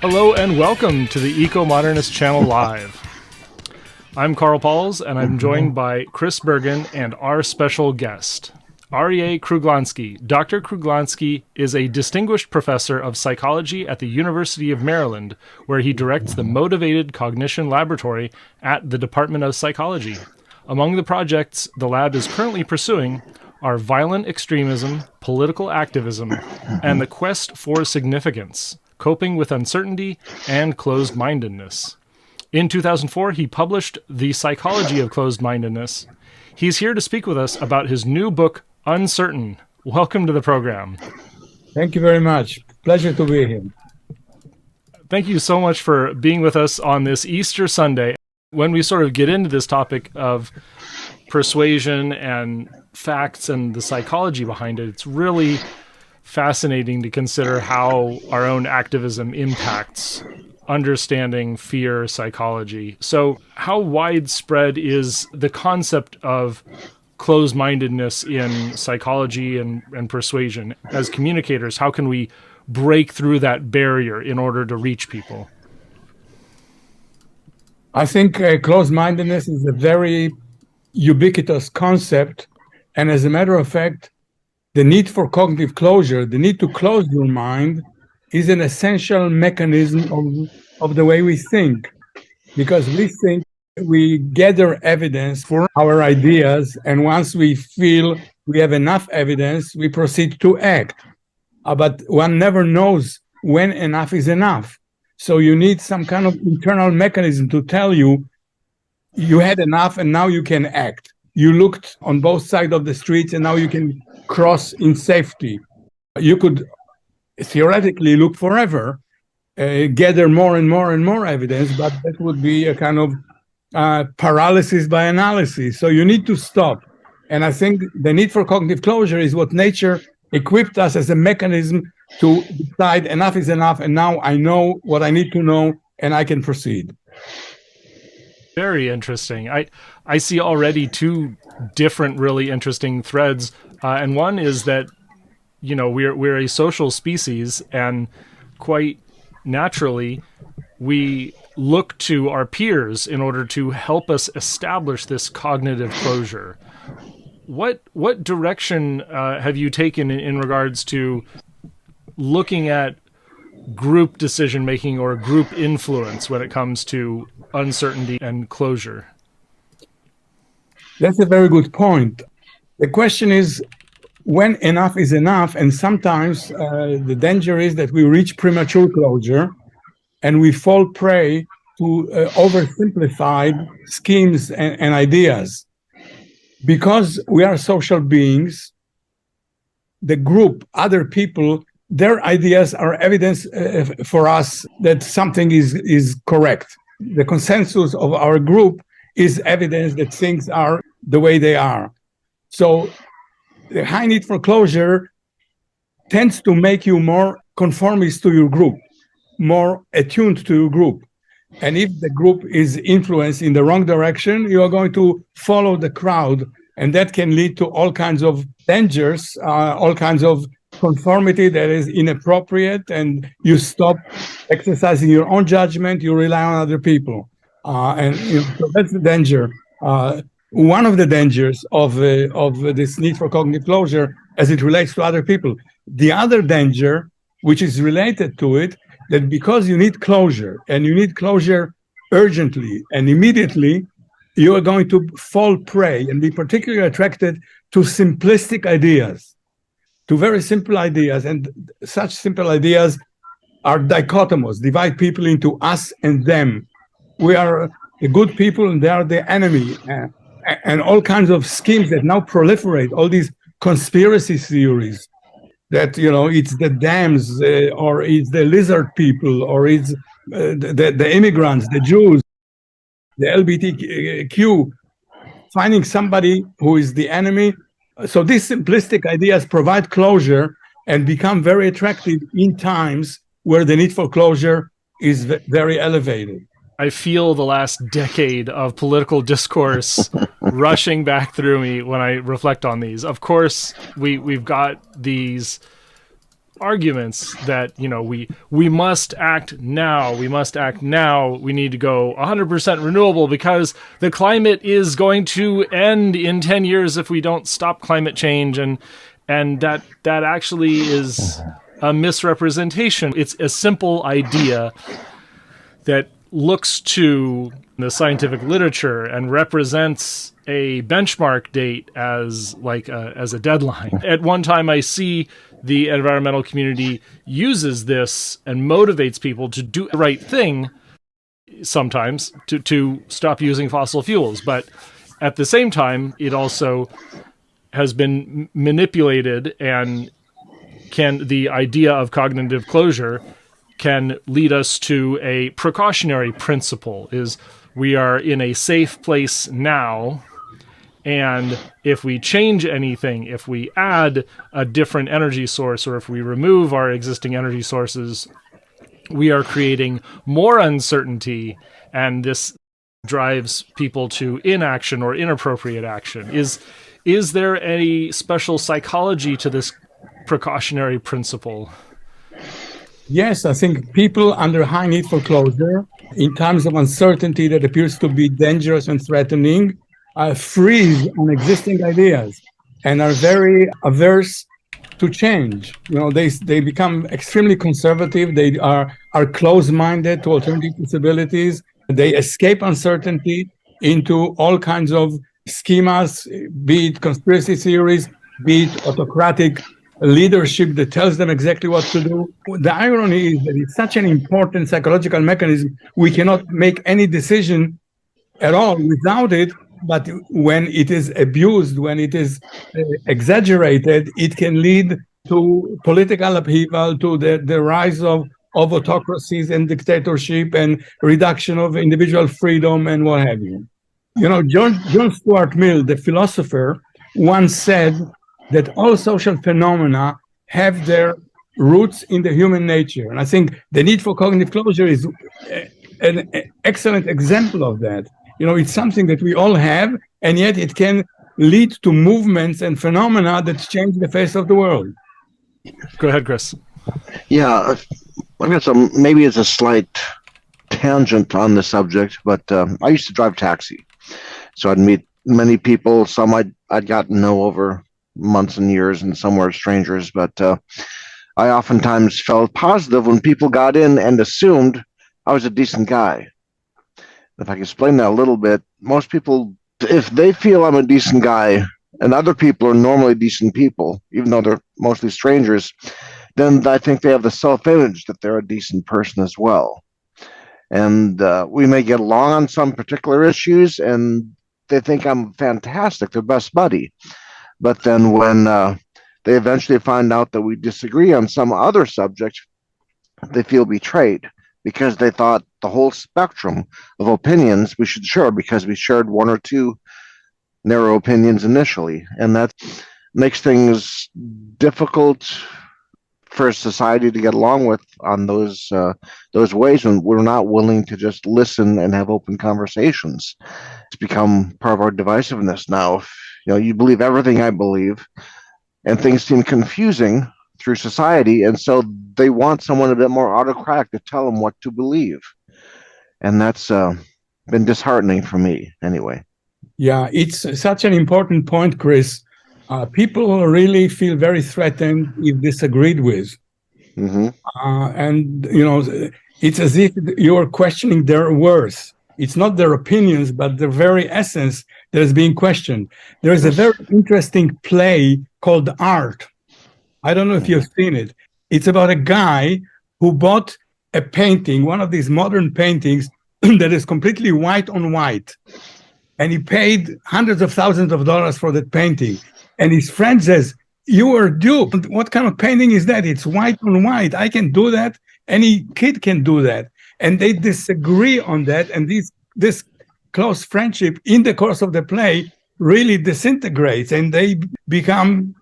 Hello and welcome to the Ecomodernist channel live. I'm Carl Pauls and I'm joined by Chris Bergen and our special guest, Arie Kruglanski. Dr. Kruglanski is a distinguished professor of psychology at the University of Maryland, where he directs the Motivated Cognition Laboratory at the Department of Psychology. Among the projects the lab is currently pursuing are violent extremism, political activism, and the quest for significance, coping with uncertainty, and closed mindedness. In 2004, he published The Psychology of Closed Mindedness. He's here to speak with us about his new book, Uncertain. Welcome to the program. Thank you very much. Pleasure to be here. Thank you so much for being with us on this Easter Sunday. When we sort of get into this topic of persuasion and facts and the psychology behind it, it's really fascinating to consider how our own activism impacts understanding fear psychology. So how widespread is the concept of closed-mindedness in psychology and persuasion? As communicators, how can we break through that barrier in order to reach people? I think closed-mindedness is a very ubiquitous concept. And as a matter of fact, the need for cognitive closure, the need to close your mind, is an essential mechanism of the way we think. Because we think, we gather evidence for our ideas, and once we feel we have enough evidence, we proceed to act. But one never knows when enough is enough. So you need some kind of internal mechanism to tell you, you had enough and now you can act. You looked on both sides of the streets and now you can cross in safety. You could theoretically look forever, gather more and more and more evidence, but that would be a kind of paralysis by analysis. So you need to stop. And I think the need for cognitive closure is what nature equipped us as a mechanism to decide enough is enough, and now I know what I need to know and I can proceed. Very interesting. I see already two different really interesting threads. And one is that, you know, we're a social species, and quite naturally we look to our peers in order to help us establish this cognitive closure. What direction have you taken in regards to looking at group decision making or group influence when it comes to uncertainty and closure? That's a very good point. The question is when enough is enough, and sometimes the danger is that we reach premature closure and we fall prey to oversimplified schemes and ideas. Because we are social beings, the group, other people, their ideas are evidence for us that something is correct. The consensus of our group is evidence that things are the way they are. So the high need for closure tends to make you more conformist to your group, more attuned to your group. And if the group is influenced in the wrong direction, you are going to follow the crowd. And that can lead to all kinds of dangers, all kinds of conformity that is inappropriate, and you stop exercising your own judgment, you rely on other people. So that's the danger. One of the dangers of this need for cognitive closure as it relates to other people. The other danger, which is related to it, that because you need closure, and you need closure urgently and immediately, you are going to fall prey and be particularly attracted to simplistic ideas, to very simple ideas. And such simple ideas are dichotomous, divide people into us and them. We are the good people and they are the enemy. And all kinds of schemes that now proliferate, all these conspiracy theories that, you know, it's the dams or it's the lizard people or it's the immigrants, the Jews, the LGBTQ, finding somebody who is the enemy. So these simplistic ideas provide closure and become very attractive in times where the need for closure is very elevated. I feel the last decade of political discourse rushing back through me when I reflect on these. Of course, we've got these arguments that, we must act now. We must act now. We need to go 100% renewable because the climate is going to end in 10 years if we don't stop climate change. And that actually is a misrepresentation. It's a simple idea that looks to the scientific literature and represents a benchmark date as a deadline. At one time, I see the environmental community uses this and motivates people to do the right thing sometimes to stop using fossil fuels. But at the same time, it also has been manipulated, and the idea of cognitive closure can lead us to a precautionary principle, is we are in a safe place now, and if we change anything, if we add a different energy source, or if we remove our existing energy sources, we are creating more uncertainty, and this drives people to inaction or inappropriate action. Is there any special psychology to this precautionary principle? Yes, I think people under high need for closure, in times of uncertainty that appears to be dangerous and threatening, freeze on existing ideas and are very averse to change. They become extremely conservative. They are close-minded to alternative possibilities. They escape uncertainty into all kinds of schemas, be it conspiracy theories, be it autocratic leadership that tells them exactly what to do. The irony is that it's such an important psychological mechanism, we cannot make any decision at all without it. But when it is abused, when it is exaggerated, it can lead to political upheaval, to the rise of autocracies and dictatorship and reduction of individual freedom and what have you. John Stuart Mill, the philosopher, once said that all social phenomena have their roots in the human nature. And I think the need for cognitive closure is an excellent example of that. It's something that we all have, and yet it can lead to movements and phenomena that change the face of the world. Go ahead, Chris. Yeah, I guess maybe it's a slight tangent on the subject, but I used to drive taxi. So I'd meet many people, some I'd gotten to know over months and years, and some were strangers, but I oftentimes felt positive when people got in and assumed I was a decent guy. If I can explain that a little bit, most people, if they feel I'm a decent guy and other people are normally decent people, even though they're mostly strangers, then I think they have the self-image that they're a decent person as well. And we may get along on some particular issues, and they think I'm fantastic, their best buddy. But then when they eventually find out that we disagree on some other subject, they feel betrayed, because they thought the whole spectrum of opinions we should share, because we shared one or two narrow opinions initially. And that makes things difficult for society to get along with on those ways, when we're not willing to just listen and have open conversations. It's become part of our divisiveness now. If, you believe everything I believe, and things seem confusing through society, and so they want someone a bit more autocratic to tell them what to believe, and that's been disheartening for me anyway. Yeah, it's such an important point, Chris. People really feel very threatened if disagreed with. Mm-hmm. And it's as if you're questioning their worth. It's not their opinions, but the very essence that is being questioned. There is a very interesting play called Art. I don't know if you've seen it. It's about a guy who bought a painting, one of these modern paintings that is completely white on white. And he paid hundreds of thousands of dollars for that painting. And his friend says, "You were duped. What kind of painting is that? It's white on white. I can do that. Any kid can do that." And they disagree on that. And this close friendship in the course of the play really disintegrates, and they become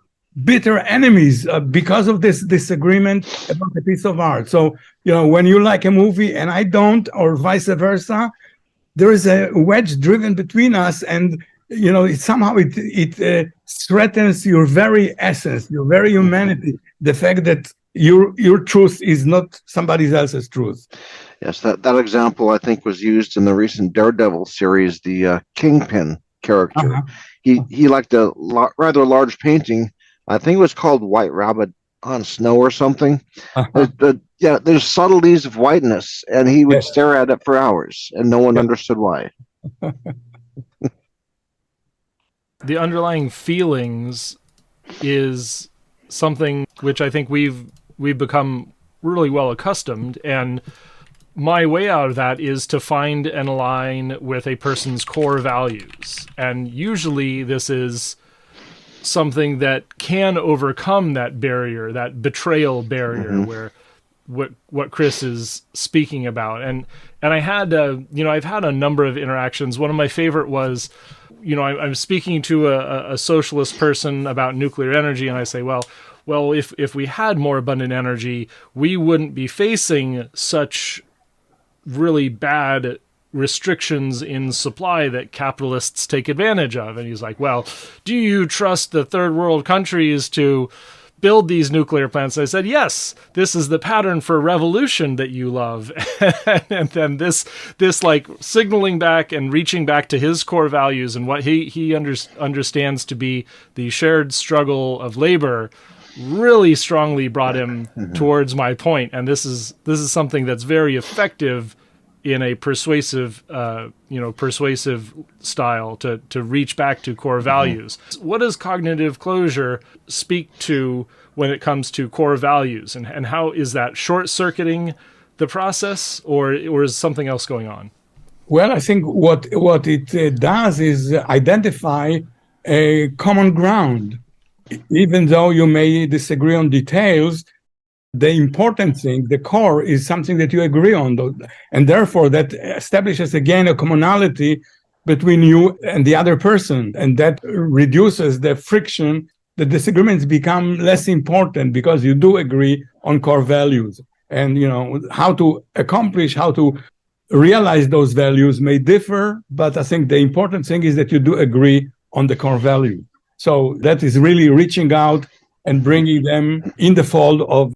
bitter enemies because of this disagreement about a piece of art. So, when you like a movie and I don't, or vice versa, there is a wedge driven between us, and it threatens your very essence, your very humanity. The fact that your truth is not somebody else's truth. Yes, that example I think was used in the recent Daredevil series, the Kingpin character. Uh-huh. He liked a rather large painting. I think it was called White Rabbit on Snow or something. Uh-huh. Yeah, there's subtleties of whiteness, and he would Yes. stare at it for hours, and no one Yeah. understood why. The underlying feelings is something which I think we've become really well accustomed, and my way out of that is to find and align with a person's core values. And usually this is something that can overcome that barrier, that betrayal barrier, where what Chris is speaking about. And I had I've had a number of interactions. One of my favorite was, I'm speaking to a socialist person about nuclear energy, and I say, well, if we had more abundant energy, we wouldn't be facing such really bad restrictions in supply that capitalists take advantage of. And he's like, well, do you trust the third world countries to build these nuclear plants? I said, yes, this is the pattern for revolution that you love. And then this like signaling back and reaching back to his core values and what he understands to be the shared struggle of labor really strongly brought him towards my point. And this is something that's very effective in a persuasive style to reach back to core values. What does cognitive closure speak to when it comes to core values, and how is that short-circuiting the process, or is something else going on? Well, I think what it does is identify a common ground. Even though you may disagree on details, the important thing, the core, is something that you agree on. And therefore, that establishes, again, a commonality between you and the other person. And that reduces the friction. The disagreements become less important because you do agree on core values. And, how to accomplish, how to realize those values may differ. But I think the important thing is that you do agree on the core value. So that is really reaching out and bringing them in the fold of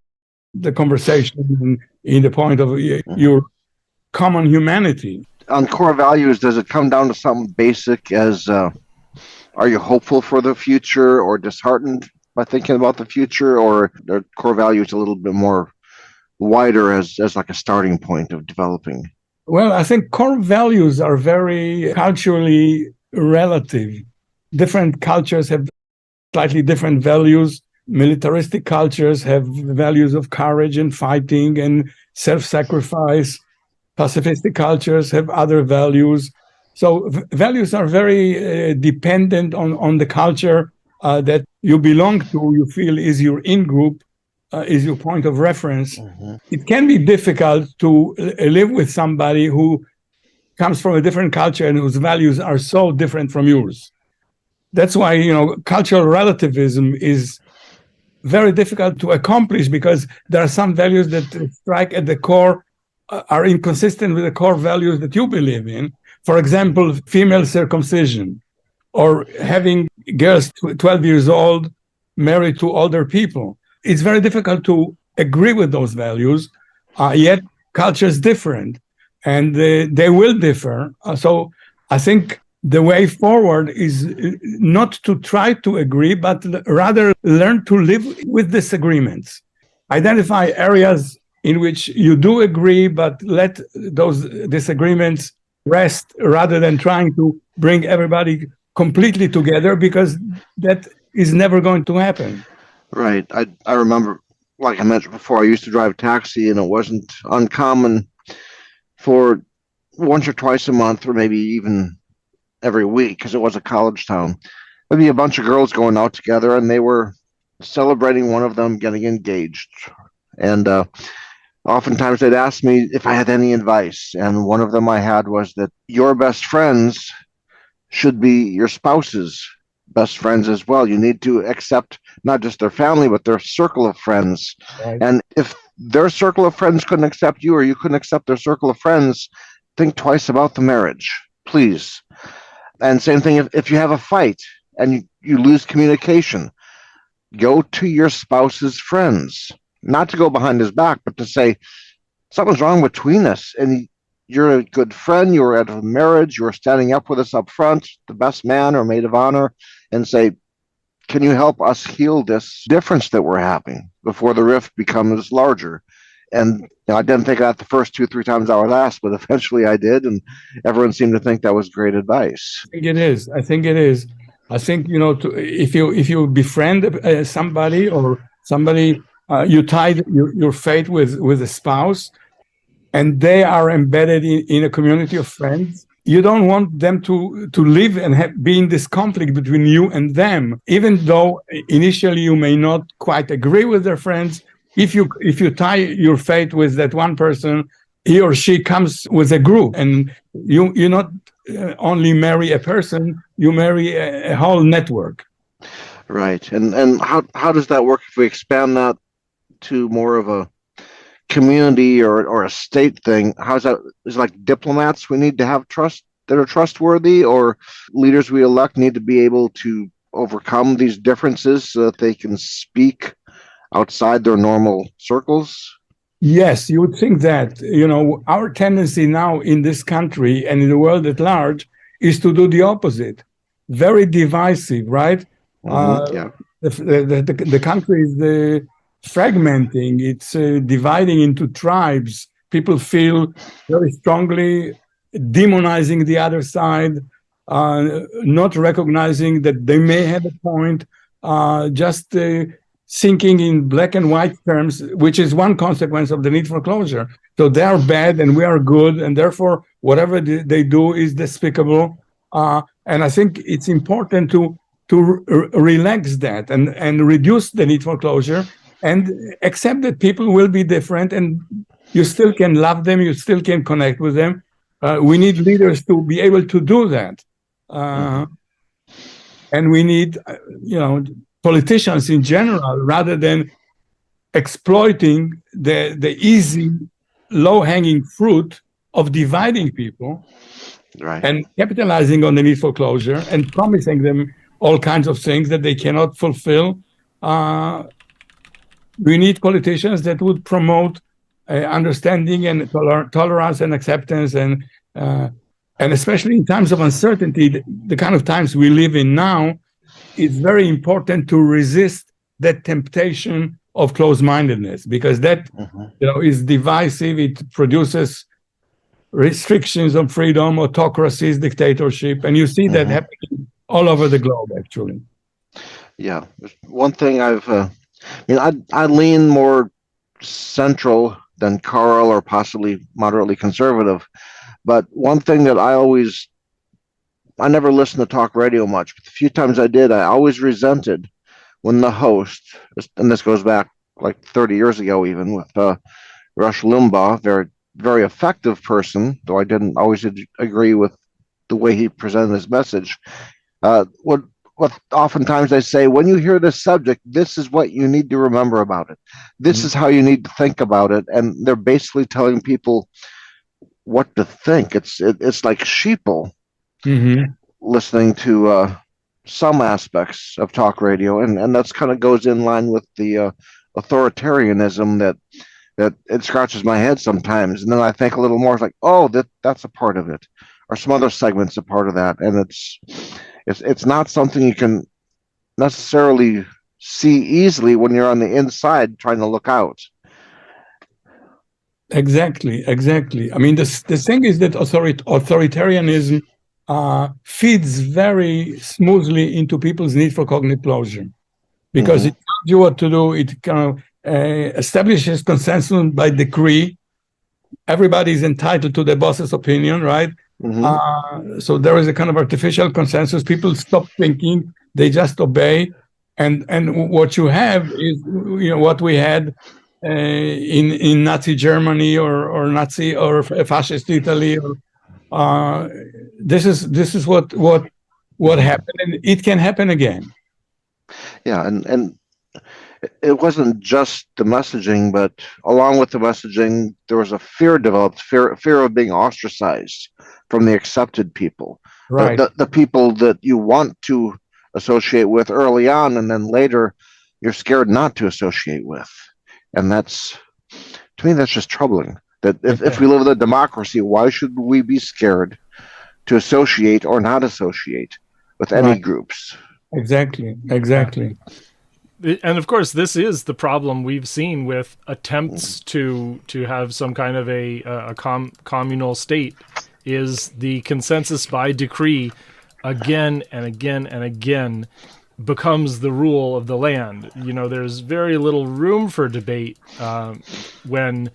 the conversation, in the point of your common humanity. On core values, does it come down to something basic as are you hopeful for the future or disheartened by thinking about the future, or are core values a little bit more wider as like a starting point of developing? Well, I think core values are very culturally relative. Different cultures have slightly different values. Militaristic cultures have values of courage and fighting and self-sacrifice. Pacifistic cultures have other values. So values are very dependent on the culture that you belong to, you feel is your in-group, is your point of reference. It can be difficult to live with somebody who comes from a different culture and whose values are so different from yours. That's why, cultural relativism is very difficult to accomplish, because there are some values that strike at the core, are inconsistent with the core values that you believe in. For example, female circumcision, or having girls 12 years old married to older people. It's very difficult to agree with those values, yet culture is different, and they will differ. So I think the way forward is not to try to agree, but rather learn to live with disagreements. Identify areas in which you do agree, but let those disagreements rest, rather than trying to bring everybody completely together, because that is never going to happen. Right. I remember, like I mentioned before, I used to drive a taxi, and it wasn't uncommon for once or twice a month, or maybe even every week, because it was a college town, there'd be a bunch of girls going out together, and they were celebrating one of them getting engaged. And oftentimes they'd ask me if I had any advice. And one of them I had was that your best friends should be your spouse's best friends as well. You need to accept not just their family, but their circle of friends. Right. And if their circle of friends couldn't accept you, or you couldn't accept their circle of friends, think twice about the marriage, please. And same thing, if you have a fight and you lose communication, go to your spouse's friends not to go behind his back, but to say something's wrong between us, and you're a good friend, you were at a marriage, you were standing up with us up front, the best man or maid of honor, and say, can you help us heal this difference that we're having before the rift becomes larger? And I didn't think of that the first 2-3 times I was asked, but eventually I did, and everyone seemed to think that was great advice. I think it is. I think if you befriend somebody or somebody, you tie your fate with a spouse, and they are embedded in a community of friends. You don't want them to live and be in this conflict between you and them, even though initially you may not quite agree with their friends. If you tie your fate with that one person, he or she comes with a group, and you not only marry a person, you marry a whole network. Right. And how does that work if we expand that to more of a community or a state thing? How's that? Is it like diplomats we need to have trust that are trustworthy, or leaders we elect need to be able to overcome these differences so that they can speak outside their normal circles? Yes, you would think that, our tendency now in this country and in the world at large is to do the opposite. Very divisive, right? Yeah. The country is fragmenting, it's dividing into tribes. People feel very strongly demonizing the other side, not recognizing that they may have a point, just thinking in black and white terms, which is one consequence of the need for closure. So they are bad and we are good, and therefore whatever they do is despicable. And I think it's important to relax that and reduce the need for closure and accept that people will be different, and you still can love them, you still can connect with them. We need leaders to be able to do that. And we need, politicians in general, rather than exploiting the easy, low-hanging fruit of dividing people, right, and capitalizing on the need for closure and promising them all kinds of things that they cannot fulfill. We need politicians that would promote understanding and tolerance and acceptance, and especially in times of uncertainty, the kind of times we live in now, it's very important to resist that temptation of closed-mindedness, because that is divisive. It produces restrictions on freedom, autocracies, dictatorship, and you see that happening all over the globe, actually. Yeah, one thing I lean more central than Carl, or possibly moderately conservative, but one thing that I never listened to talk radio much, but the few times I did, I always resented when the host, and this goes back like 30 years ago even, with Rush Limbaugh, very, very effective person, though I didn't always agree with the way he presented his message. What oftentimes I say, when you hear this subject, this is what you need to remember about it. This is how you need to think about it. And they're basically telling people what to think. It's like sheeple listening to some aspects of talk radio, and that's kind of goes in line with the authoritarianism that it scratches my head sometimes, and then I think a little more, like, oh, that's a part of it, or some other segment's a part of that, and it's not something you can necessarily see easily when you're on the inside trying to look out. Exactly. I mean, the thing is that authoritarianism feeds very smoothly into people's need for cognitive closure, because it tells you what to do. It kind of establishes consensus by decree. Everybody is entitled to the boss's opinion, right? So there is a kind of artificial consensus. People stop thinking; they just obey. And what you have is, what we had in Nazi Germany or Nazi or fascist Italy. This is what happened, and it can happen again. Yeah, and it wasn't just the messaging, but along with the messaging, there was a fear developed, fear of being ostracized from the accepted people, right? The people that you want to associate with early on, and then later you're scared not to associate with. And that's, to me, that's just troubling. That if we live in a democracy, why should we be scared to associate or not associate with any groups? Exactly. And of course, this is the problem we've seen with attempts to have some kind of a communal state, is the consensus by decree again and again and again becomes the rule of the land. There's very little room for debate when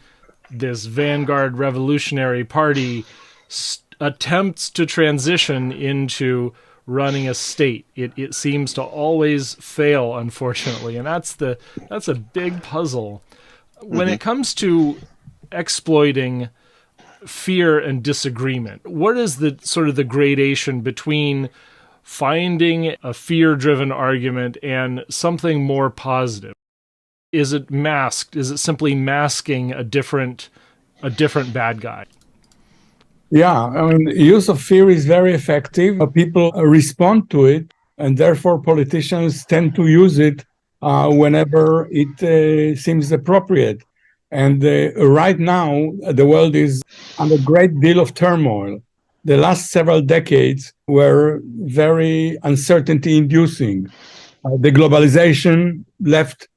this vanguard revolutionary party attempts to transition into running a state. It seems to always fail, unfortunately, and that's a big puzzle. When it comes to exploiting fear and disagreement, what is the sort of the gradation between finding a fear-driven argument and something more positive? Is it masked? Is it simply masking a different bad guy? Yeah, use of fear is very effective. People respond to it, and therefore politicians tend to use it whenever it seems appropriate. And right now, the world is under a great deal of turmoil. The last several decades were very uncertainty-inducing. The globalization left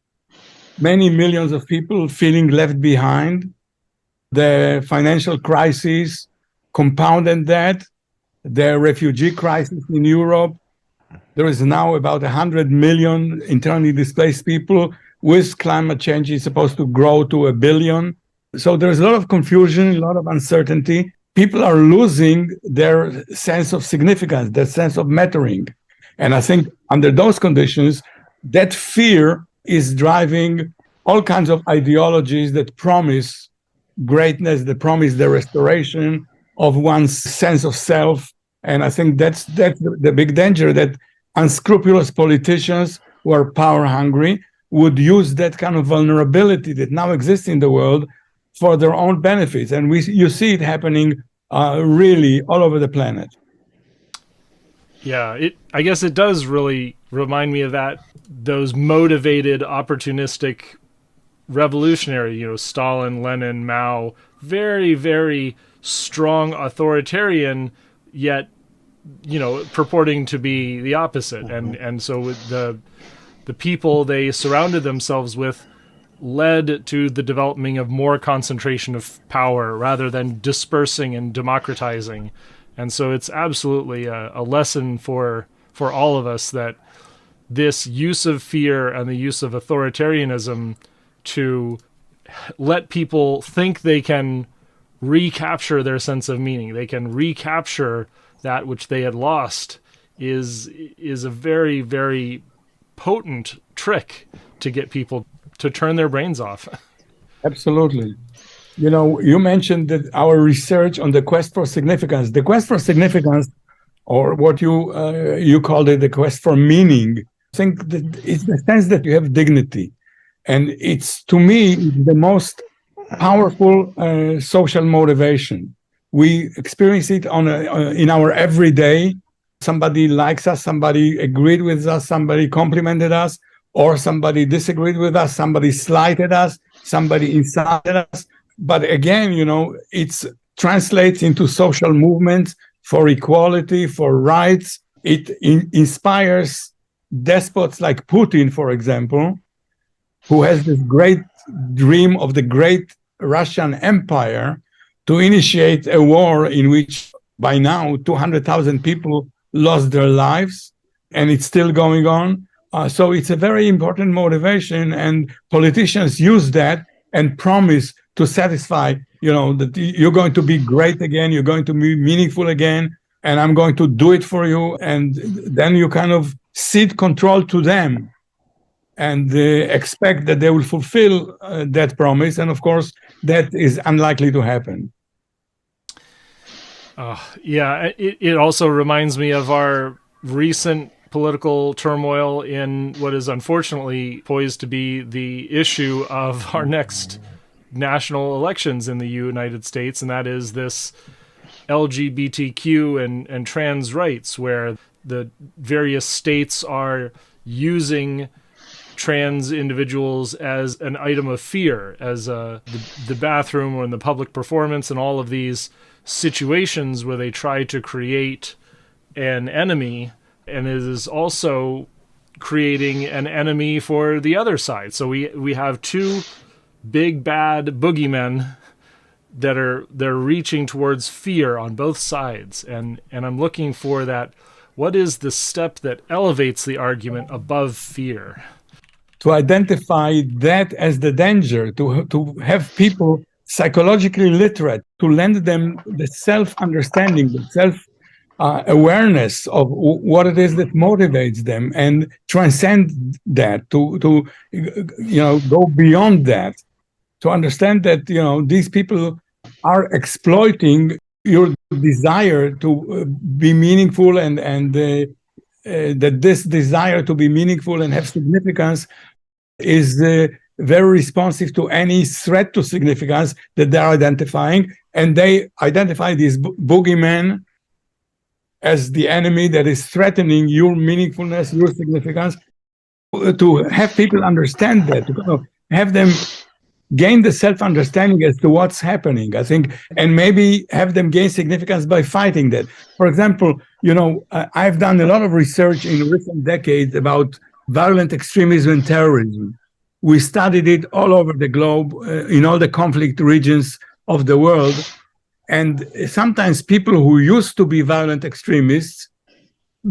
many millions of people feeling left behind. The financial crisis compounded that. The refugee crisis in Europe. There is now about 100 million internally displaced people. With climate change, it's supposed to grow to 1 billion. So there's a lot of confusion, a lot of uncertainty. People are losing their sense of significance, their sense of mattering. And I think under those conditions, that fear is driving all kinds of ideologies that promise greatness, that promise the restoration of one's sense of self. And I think that's the big danger, that unscrupulous politicians who are power hungry would use that kind of vulnerability that now exists in the world for their own benefits. And you see it happening really all over the planet. Yeah, I guess it does really remind me of those motivated, opportunistic revolutionary, Stalin, Lenin, Mao, very, very strong authoritarian, yet, purporting to be the opposite. And so with the people they surrounded themselves with led to the development of more concentration of power rather than dispersing and democratizing. And so it's absolutely a lesson for all of us that this use of fear and the use of authoritarianism to let people think they can recapture their sense of meaning, they can recapture that which they had lost, is a very, very potent trick to get people to turn their brains off. Absolutely. You mentioned that our research on the quest for significance, or what you called it, the quest for meaning, I think that it's the sense that you have dignity. And it's, to me, the most powerful social motivation. We experience it in our everyday. Somebody likes us, somebody agreed with us, somebody complimented us, or somebody disagreed with us, somebody slighted us, somebody insulted us. But again, it translates into social movements for equality, for rights. It inspires despots like Putin, for example, who has this great dream of the great Russian Empire to initiate a war in which by now 200,000 people lost their lives, and it's still going on. So it's a very important motivation, and politicians use that and promise to satisfy, that you're going to be great again, you're going to be meaningful again, and I'm going to do it for you. And then you kind of cede control to them and expect that they will fulfill that promise. And of course, that is unlikely to happen. Yeah, it also reminds me of our recent political turmoil in what is unfortunately poised to be the issue of our next national elections in the United States, and that is this LGBTQ and trans rights, where the various states are using trans individuals as an item of fear, as the bathroom or in the public performance, and all of these situations where they try to create an enemy, and it is also creating an enemy for the other side. So we have two big bad boogeymen they're reaching towards fear on both sides, and I'm looking for that. What is the step that elevates the argument above fear? To identify that as the danger, to have people psychologically literate, to lend them the self-understanding, the self-awareness of what it is that motivates them, and transcend that, to go beyond that, to understand that these people are exploiting your desire to be meaningful, and that this desire to be meaningful and have significance is very responsive to any threat to significance that they're identifying. And they identify these boogeymen as the enemy that is threatening your meaningfulness, your significance. To have people understand that, to have them gain the self-understanding as to what's happening, I think, and maybe have them gain significance by fighting that. For example, I've done a lot of research in recent decades about violent extremism and terrorism. We studied it all over the globe, in all the conflict regions of the world. And sometimes people who used to be violent extremists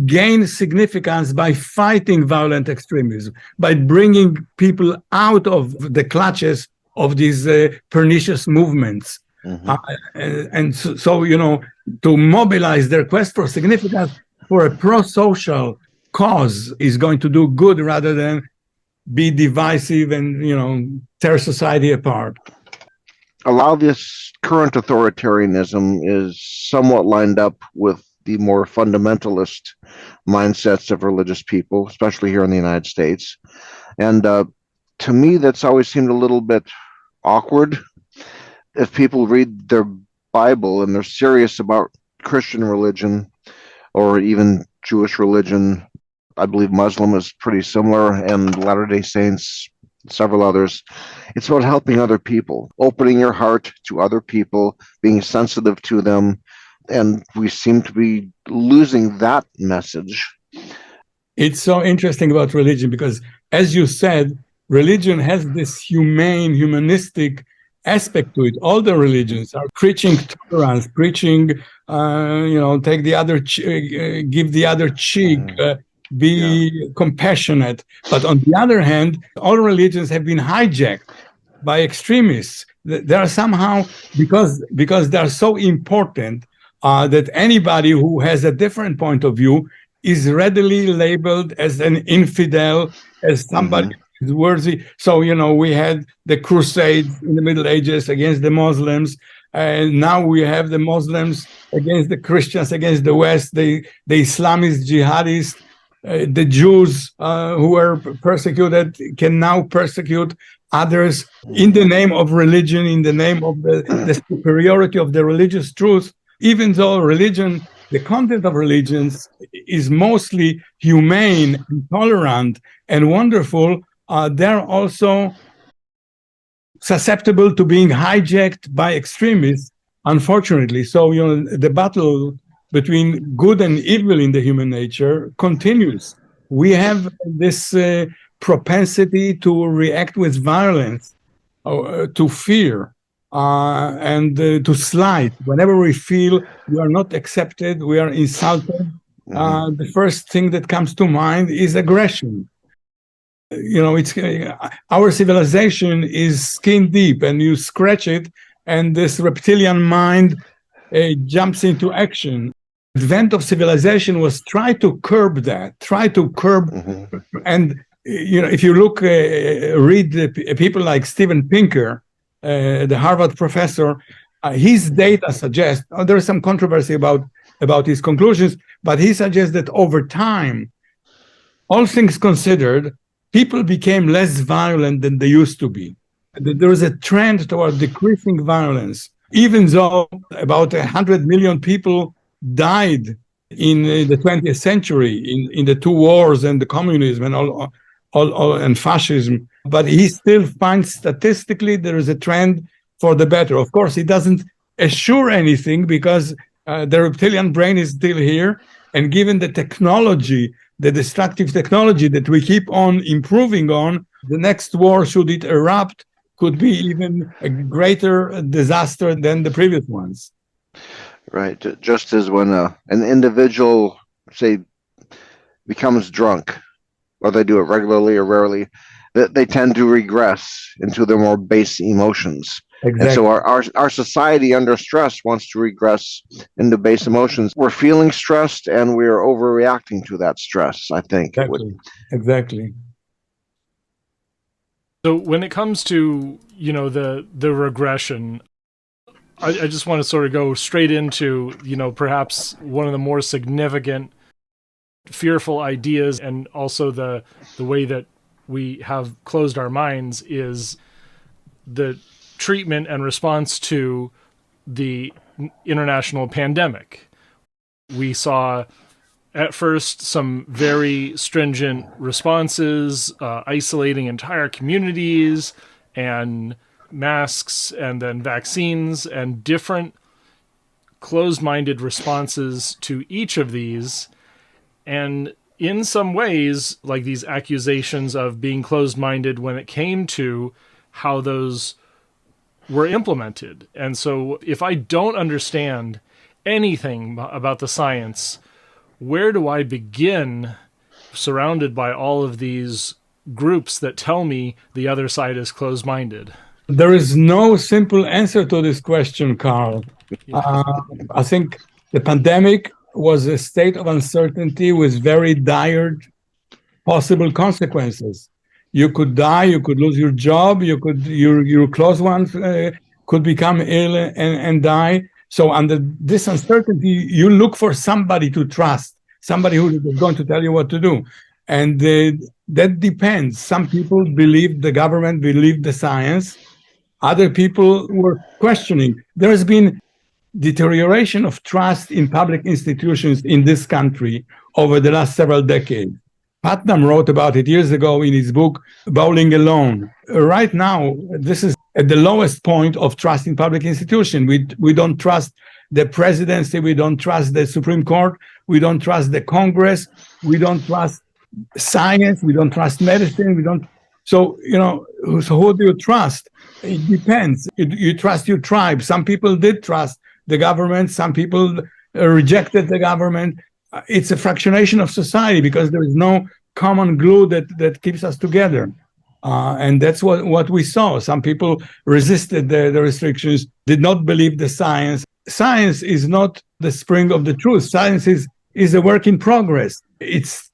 gain significance by fighting violent extremism, by bringing people out of the clutches of these pernicious movements. And so, to mobilize their quest for significance for a pro-social cause is going to do good rather than be divisive and, tear society apart. A lot of this current authoritarianism is somewhat lined up with the more fundamentalist mindsets of religious people, especially here in the United States. And to me, that's always seemed a little bit awkward. If people read their Bible and they're serious about Christian religion or even Jewish religion, I believe Muslim is pretty similar, and Latter-day Saints, several others. It's about helping other people, opening your heart to other people, being sensitive to them, and we seem to be losing that message. It's so interesting about religion because, as you said, religion has this humanistic aspect to it. All the religions are preaching tolerance, preaching, take the other, give the other cheek, be compassionate. But on the other hand, all religions have been hijacked by extremists. They are somehow, because they are so important, that anybody who has a different point of view is readily labeled as an infidel, as somebody who is worthy. So, we had the Crusades in the Middle Ages against the Muslims, and now we have the Muslims against the Christians, against the West, the Islamist jihadists. The Jews who were persecuted can now persecute others in the name of religion, in the name of the superiority of the religious truth. Even though religion, the content of religions is mostly humane, and tolerant, and wonderful, they're also susceptible to being hijacked by extremists, unfortunately. So, the battle between good and evil in the human nature continues. We have this propensity to react with violence, to fear, and to slight. Whenever we feel we are not accepted, we are insulted, the first thing that comes to mind is aggression. It's our civilization is skin deep, and you scratch it, and this reptilian mind jumps into action. Advent of civilization was try to curb that, and if you look, read people like Steven Pinker, the Harvard professor, his data suggests, there is some controversy about his conclusions, but he suggests that over time, all things considered, people became less violent than they used to be. There is a trend toward decreasing violence, even though about 100 million people died in the 20th century in the two wars and the communism and and fascism, but he still finds statistically there is a trend for the better. Of course, he doesn't assure anything because the reptilian brain is still here, and given the technology, the destructive technology that we keep on improving on, the next war, should it erupt, could be even a greater disaster than the previous ones. Right. Just as when an individual, say, becomes drunk, whether they do it regularly or rarely, they tend to regress into their more base emotions. Exactly. And so our society under stress wants to regress into base emotions. We're feeling stressed and we're overreacting to that stress, I think. Exactly. So when it comes to, the regression, I just want to sort of go straight into, perhaps one of the more significant fearful ideas, and also the way that we have closed our minds, is the treatment and response to the international pandemic. We saw at first some very stringent responses, isolating entire communities, and masks, and then vaccines, and different closed-minded responses to each of these. And in some ways, like these accusations of being closed-minded when it came to how those were implemented. And so if I don't understand anything about the science, where do I begin, surrounded by all of these groups that tell me the other side is closed-minded? There is no simple answer to this question, Carl. I think the pandemic was a state of uncertainty with very dire possible consequences. You could die, you could lose your job, your close ones could become ill and die. So under this uncertainty, you look for somebody to trust, somebody who is going to tell you what to do. And that depends. Some people believe the government, believe the science. Other people were questioning. There has been deterioration of trust in public institutions in this country over the last several decades. Putnam wrote about it years ago in his book, Bowling Alone. Right now, this is at the lowest point of trust in public institutions. We don't trust the presidency, we don't trust the Supreme Court, we don't trust the Congress, we don't trust science, we don't trust medicine, So who do you trust? It depends. You trust your tribe. Some people did trust the government, some people rejected the government. It's a fractionation of society because there is no common glue that keeps us together. And that's what we saw. Some people resisted the restrictions, did not believe the science. Science is not the spring of the truth. Science is a work in progress. It's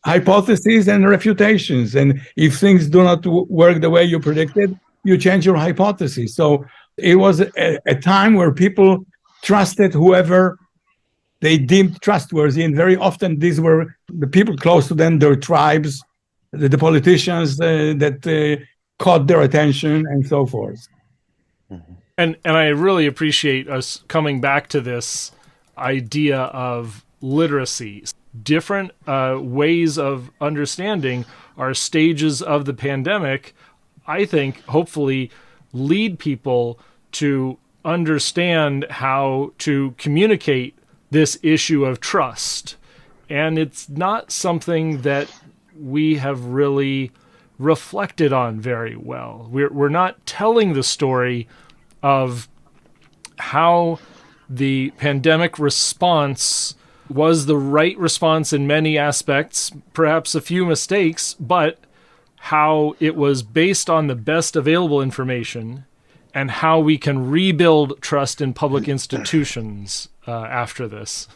hypotheses and refutations. And if things do not work the way you predicted, you change your hypothesis. So it was a time where people trusted whoever they deemed trustworthy, and very often these were the people close to them, their tribes, the politicians that caught their attention, and so forth. And I really appreciate us coming back to this idea of literacy. Different ways of understanding our stages of the pandemic, I think, hopefully lead people to understand how to communicate this issue of trust. And it's not something that we have really reflected on very well. We're not telling the story of how the pandemic response was the right response in many aspects, perhaps a few mistakes, but how it was based on the best available information, and how we can rebuild trust in public institutions after this.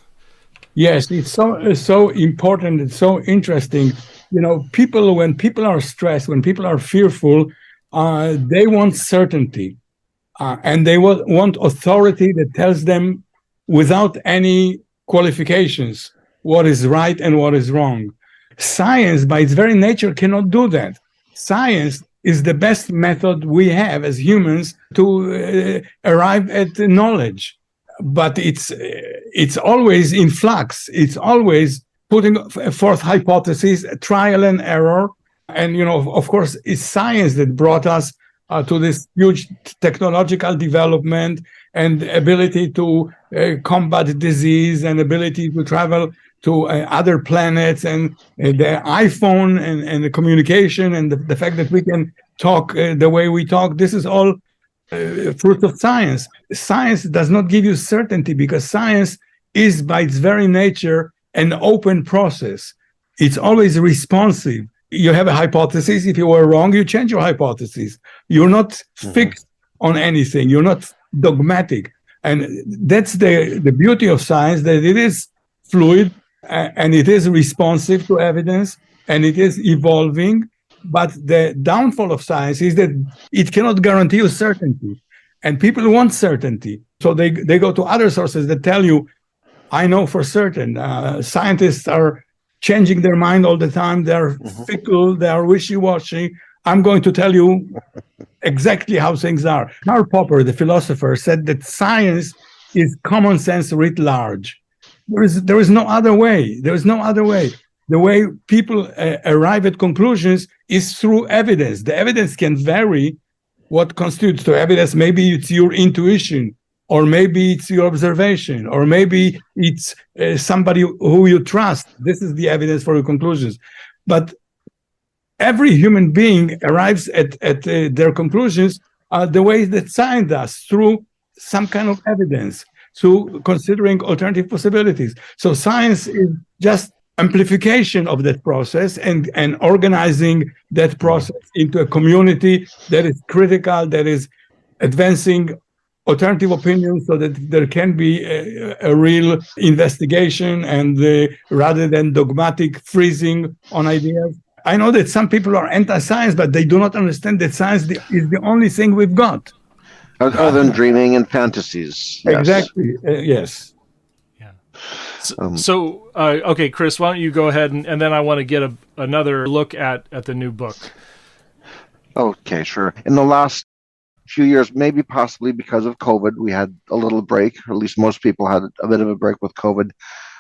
Yes, it's so important. It's so interesting. When people are stressed, when people are fearful, they want certainty, and they want authority that tells them without any qualifications what is right and what is wrong. Science, by its very nature, cannot do that. Science is the best method we have as humans to arrive at knowledge. But it's always in flux. It's always putting forth hypotheses, trial and error. And, of course, it's science that brought us to this huge technological development and ability to combat disease and ability to travel to other planets, and the iPhone and the communication and the fact that we can talk the way we talk. This is all fruit of science. Science does not give you certainty, because science is by its very nature an open process. It's always responsive. You have a hypothesis. If you were wrong, you change your hypothesis. You're not fixed on anything. You're not dogmatic. And that's the beauty of science, that it is fluid and it is responsive to evidence and it is evolving. But the downfall of science is that it cannot guarantee you certainty. And people want certainty. So they go to other sources that tell you, I know for certain. Scientists are changing their mind all the time. They're fickle. They are wishy-washy. I'm going to tell you exactly how things are. Karl Popper, the philosopher, said that science is common sense writ large. There is no other way. There is no other way. The way people arrive at conclusions is through evidence. The evidence can vary what constitutes the evidence. Maybe it's your intuition, or maybe it's your observation, or maybe it's somebody who you trust. This is the evidence for your conclusions. But every human being arrives at their conclusions the way that science does, through some kind of evidence, through considering alternative possibilities. So science is just amplification of that process and organizing that process into a community that is critical, that is advancing alternative opinions, so that there can be a real investigation and rather than dogmatic freezing on ideas. I know that some people are anti-science, but they do not understand that science is the only thing we've got. Other than dreaming and fantasies. Yes. Exactly. Yes. Okay, Chris, why don't you go ahead and then I want to get another look at the new book. Okay, sure. In the last few years, maybe possibly because of COVID, we had a little break, or at least most people had a bit of a break with COVID.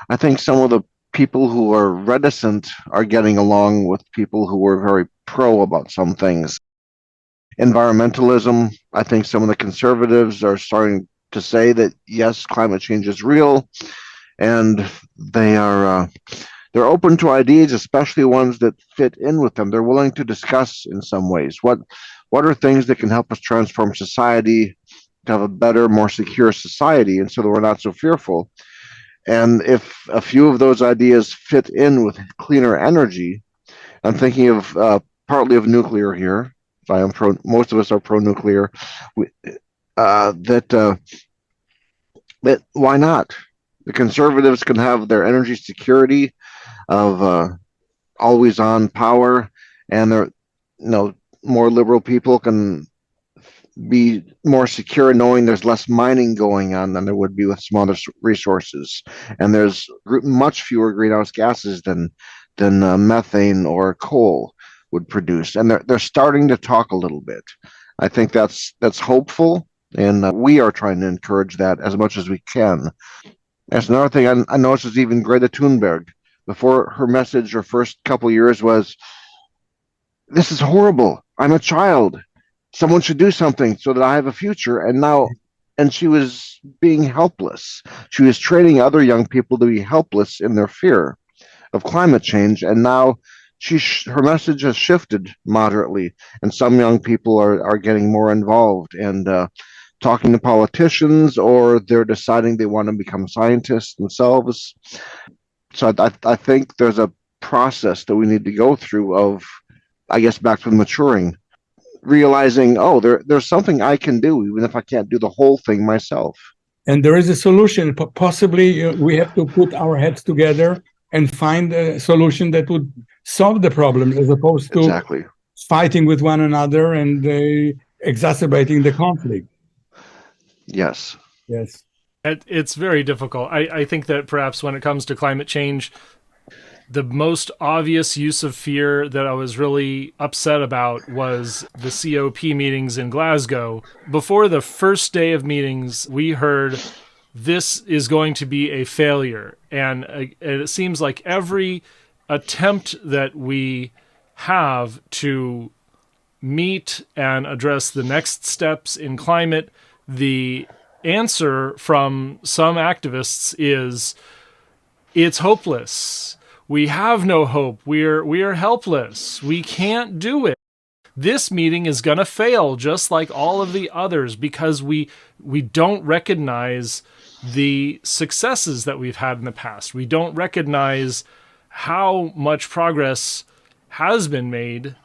I think some of the people who are reticent are getting along with people who were very pro about some things. Environmentalism, I think some of the conservatives are starting to say that, yes, climate change is real, and they're open to ideas, especially ones that fit in with them. They're willing to discuss in some ways what are things that can help us transform society to have a better, more secure society, and so that we're not so fearful. And if a few of those ideas fit in with cleaner energy, I'm thinking of partly of nuclear here. Most of us are pro-nuclear. That why not? The conservatives can have their energy security of always-on power, and more liberal people can be more secure knowing there's less mining going on than there would be with some other resources, and there's much fewer greenhouse gases than methane or coal would produce, and they're starting to talk a little bit. I think that's hopeful, and we are trying to encourage that as much as we can. That's another thing I noticed is even Greta Thunberg. Before her message, her first couple years was, "This is horrible. I'm a child. Someone should do something so that I have a future." And she was being helpless. She was training other young people to be helpless in their fear of climate change. And now her message has shifted moderately, and some young people are getting more involved and talking to politicians, or they're deciding they want to become scientists themselves. So I think there's a process that we need to go through of, I guess, back to maturing, realizing, there's something I can do, even if I can't do the whole thing myself. And there is a solution. Possibly we have to put our heads together and find a solution that would solve the problem, as opposed to fighting with one another and exacerbating the conflict. Yes. It's very difficult. I think that perhaps when it comes to climate change, the most obvious use of fear that I was really upset about was the COP meetings in Glasgow. Before the first day of meetings, we heard this is going to be a failure. And it seems like every attempt that we have to meet and address the next steps in climate, the answer from some activists is it's hopeless. We have no hope. We are helpless. We can't do it. This meeting is going to fail just like all of the others because we don't recognize the successes that we've had in the past. We don't recognize how much progress has been made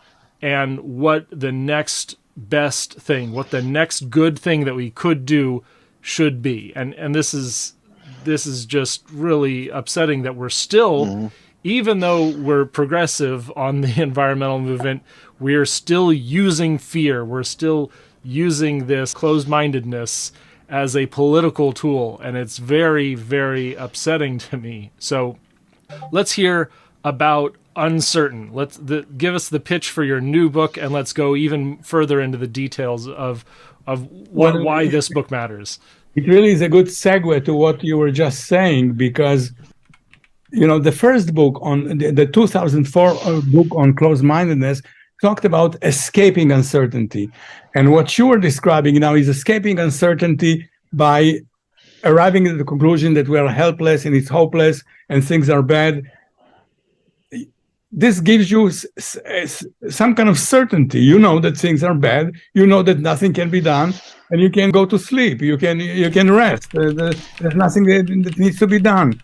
and what the next best thing, what the next good thing that we could do should be. And this is just really upsetting that we're still, even though we're progressive on the environmental movement, we're still using fear. We're still using this closed-mindedness as a political tool. And it's very, very upsetting to me. So let's hear about Uncertain. Give us the pitch for your new book, and let's go even further into the details of why this book matters. It really is a good segue to what you were just saying, because the first book on the 2004 book on closed-mindedness talked about escaping uncertainty, and what you were describing now is escaping uncertainty by arriving at the conclusion that we are helpless and it's hopeless and things are bad. This gives you some kind of certainty. You know that things are bad. You know that nothing can be done, and you can go to sleep. You can rest. There's nothing that needs to be done.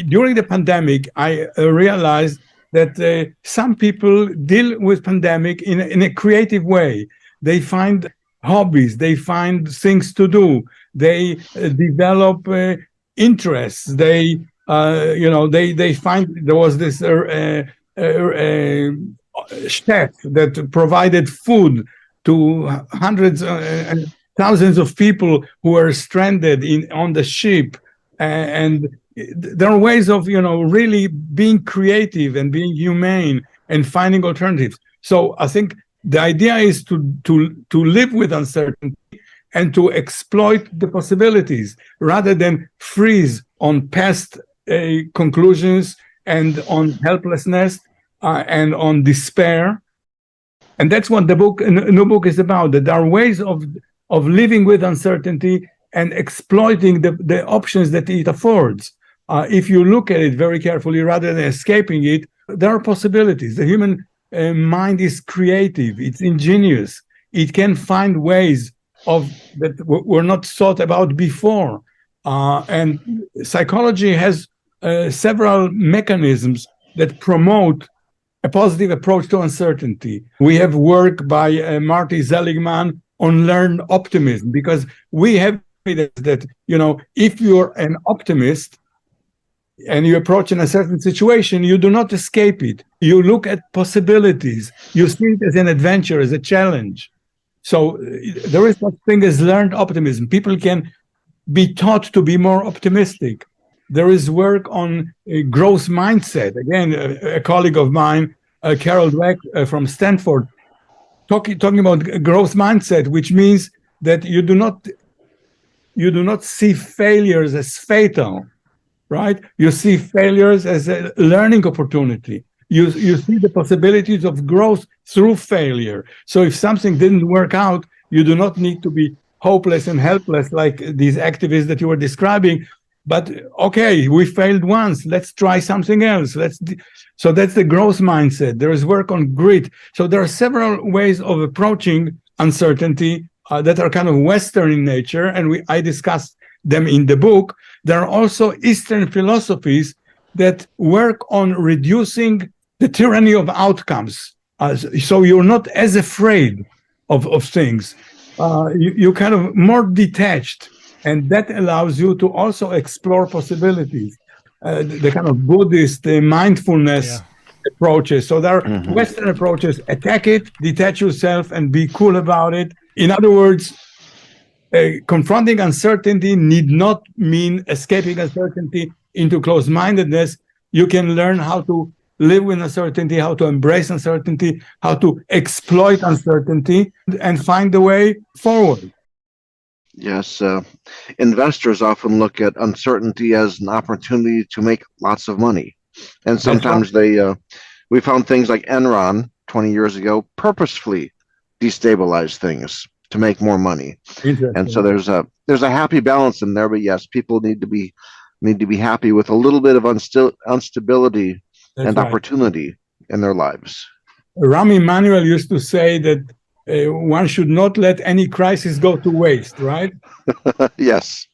During the pandemic, I realized that some people deal with pandemic in a creative way. They find hobbies. They find things to do. They develop interests. They find there was this. Chef that provided food to hundreds and thousands of people who were stranded on the ship, and there are ways of really being creative and being humane and finding alternatives. So I think the idea is to live with uncertainty and to exploit the possibilities rather than freeze on past conclusions and on helplessness and on despair. And that's what the new book is about, that there are ways of living with uncertainty and exploiting the options that it affords. If you look at it very carefully rather than escaping it, there are possibilities. The human mind is creative, it's ingenious. It can find ways that were not thought about before. And psychology has several mechanisms that promote a positive approach to uncertainty. We have work by Marty Seligman on learned optimism, because we have evidence that, if you're an optimist and you approach in a certain situation, you do not escape it. You look at possibilities. You see it as an adventure, as a challenge. So there is such thing as learned optimism. People can be taught to be more optimistic. There is work on growth mindset. Again, a colleague of mine, Carol Dweck from Stanford, talking about growth mindset, which means that you do not see failures as fatal, right? You see failures as a learning opportunity. You see the possibilities of growth through failure. So if something didn't work out, you do not need to be hopeless and helpless like these activists that you were describing. But okay, we failed once. Let's try something else. So that's the growth mindset. There is work on grit. So there are several ways of approaching uncertainty that are kind of Western in nature, and I discussed them in the book. There are also Eastern philosophies that work on reducing the tyranny of outcomes. So you're not as afraid of things. You're kind of more detached. And that allows you to also explore possibilities, the kind of Buddhist mindfulness approaches. So there are Western approaches: attack it, detach yourself, and be cool about it. In other words, confronting uncertainty need not mean escaping uncertainty into closed-mindedness. You can learn how to live with uncertainty, how to embrace uncertainty, how to exploit uncertainty, and find the way forward. Yes, investors often look at uncertainty as an opportunity to make lots of money, and sometimes we found things like Enron 20 years ago, purposefully destabilize things to make more money. And so there's a happy balance in there. But yes, people need to be happy with a little bit of instability and opportunity in their lives. Rahm Emanuel used to say that one should not let any crisis go to waste, right? Yes.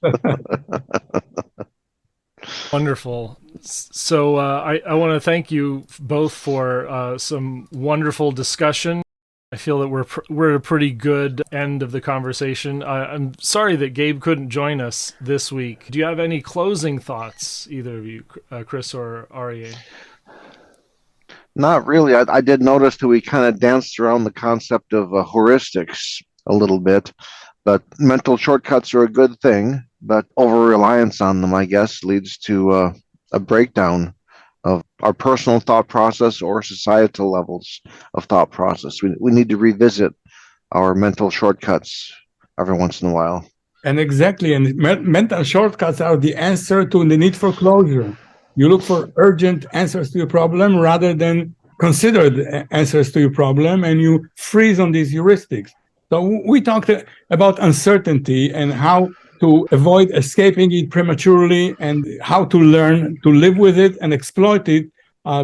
Wonderful. So I want to thank you both for some wonderful discussion. I feel that we're at a pretty good end of the conversation. I'm sorry that Gabe couldn't join us this week. Do you have any closing thoughts, either of you, Chris or Arie? Not really. I did notice that we kind of danced around the concept of heuristics a little bit, but mental shortcuts are a good thing, but over-reliance on them, I guess, leads to a breakdown of our personal thought process or societal levels of thought process. We need to revisit our mental shortcuts every once in a while. And exactly, and mental shortcuts are the answer to the need for closure. You look for urgent answers to your problem rather than considered answers to your problem, and you freeze on these heuristics. So we talked about uncertainty and how to avoid escaping it prematurely and how to learn to live with it and exploit it,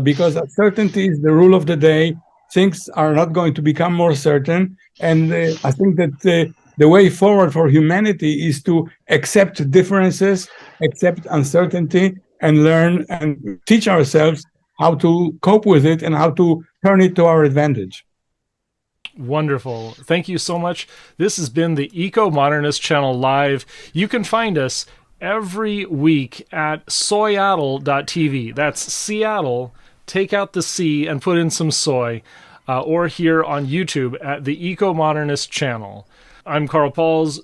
because uncertainty is the rule of the day. Things are not going to become more certain. And I think that the way forward for humanity is to accept differences, accept uncertainty, and learn and teach ourselves how to cope with it and how to turn it to our advantage. Wonderful. Thank you so much. This has been the Ecomodernist Channel Live. You can find us every week at soyaddle.tv. That's Seattle. Take out the C and put in some soy. Or here on YouTube at the Ecomodernist Channel. I'm Carl Pauls,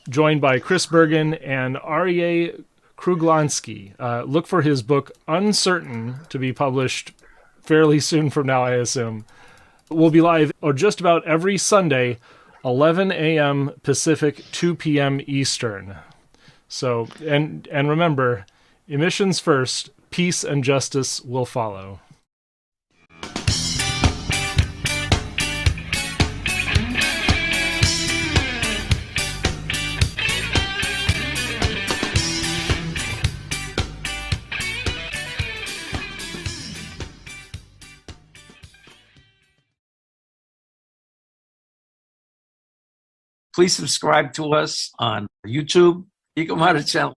joined by Chris Bergen and Arie Kruglanski. Look for his book Uncertain to be published fairly soon from now, I assume. We'll be live just about every Sunday, 11 a.m. Pacific, 2 p.m. Eastern. So, and remember, emissions first, peace and justice will follow. Please subscribe to us on YouTube, Ecomodernist Channel.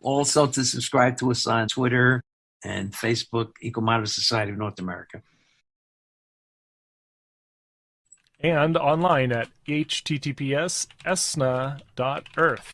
Also to subscribe to us on Twitter and Facebook, Ecomodernist Society of North America. And online at https://esna.earth.